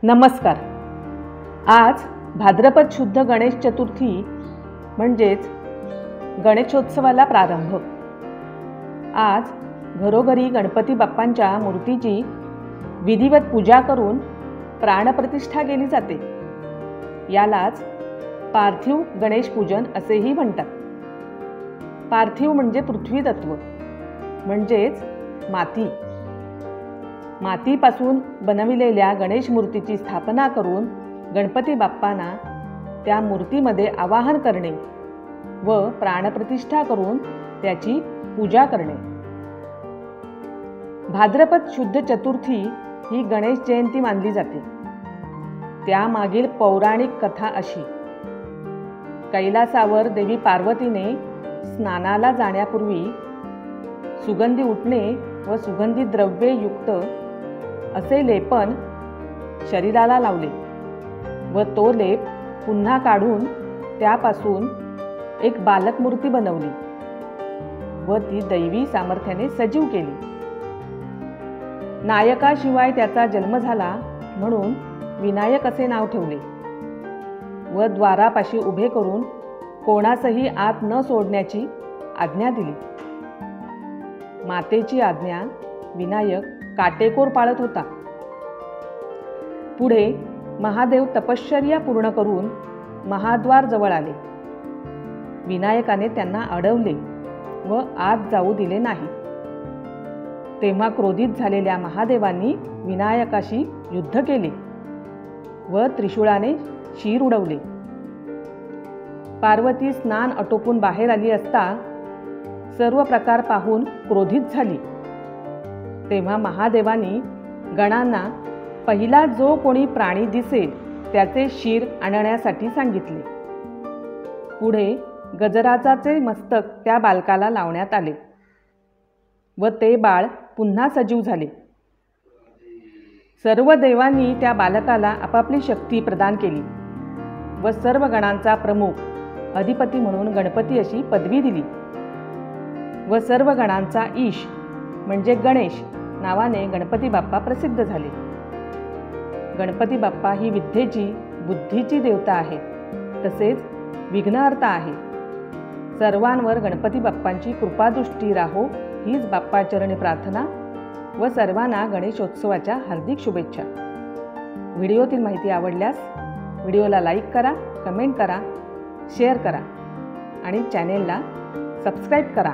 नमस्कार। आज भाद्रपद शुद्ध गणेश चतुर्थी म्हणजेच गणेशोत्सवाला प्रारंभ। आज घरोघरी गणपती बाप्पांच्या मूर्तीची विधिवत पूजा करून प्राणप्रतिष्ठा केली जाते। यालाच पार्थिव गणेश पूजन असेही म्हणतात। पार्थिव म्हणजे पृथ्वी तत्व म्हणजेच माती। मातीपासून बनविलेल्या गणेश मूर्तीची स्थापना करून गणपती बाप्पांना त्या मूर्तीमध्ये आवाहन करणे व प्राणप्रतिष्ठा करून त्याची पूजा करणे। भाद्रपद शुद्ध चतुर्थी ही गणेश जयंती मानली जाते। त्यामागील पौराणिक कथा अशी: कैलासावर देवी पार्वतीने स्नानाला जाण्यापूर्वी सुगंधी उटणे व सुगंधी द्रव्ये युक्त असे लेपन शरीराला लावले व तो लेप पुन्हा काढून त्यापासून एक बालक मूर्ती बनवली व ती दैवी सामर्थ्याने सजीव केली। नायकाशिवाय त्याचा जन्म झाला म्हणून विनायक असे नाव ठेवले व द्वारापाशी उभे करून कोणासही आत न सोडण्याची आज्ञा दिली। मातेची आज्ञा विनायक काटेकोर पाळत होता। पुढे महादेव तपश्चर्या पूर्ण करून महाद्वार जवळ आले। विनायकाने त्यांना अडवले व आत जाऊ दिले नाही। तेव्हा क्रोधित झालेल्या महादेवांनी विनायकाशी युद्ध केले व त्रिशूळाने शीर उडवले। पार्वती स्नान आटोपून बाहेर आली असता सर्व प्रकार पाहून क्रोधित झाली। तेव्हा महादेवांनी गणांना पहिला जो कोणी प्राणी दिसेल त्याचे शीर आणण्यासाठी सांगितले। पुढे गजराजाचे मस्तक त्या बालकाला लावण्यात आले व ते बाळ पुन्हा सजीव झाले। सर्व देवांनी त्या बालकाला आपापली शक्ती प्रदान केली व सर्व गणांचा प्रमुख अधिपती म्हणून गणपती अशी पदवी दिली व सर्व गणांचा ईश म्हणजे गणेश नावाने गणपती बाप्पा प्रसिद्ध झाले। गणपती बाप्पा ही विद्येची बुद्धीची देवता आहे, तसेच विघ्नहर्ता आहे। सर्वांवर गणपती बाप्पांची कृपादृष्टी राहो हीच बाप्पाचरणी प्रार्थना व सर्वांना गणेशोत्सवाच्या हार्दिक शुभेच्छा। व्हिडिओतील माहिती आवडल्यास व्हिडिओला लाईक करा, कमेंट करा, शेअर करा आणि चॅनेलला सबस्क्राईब करा।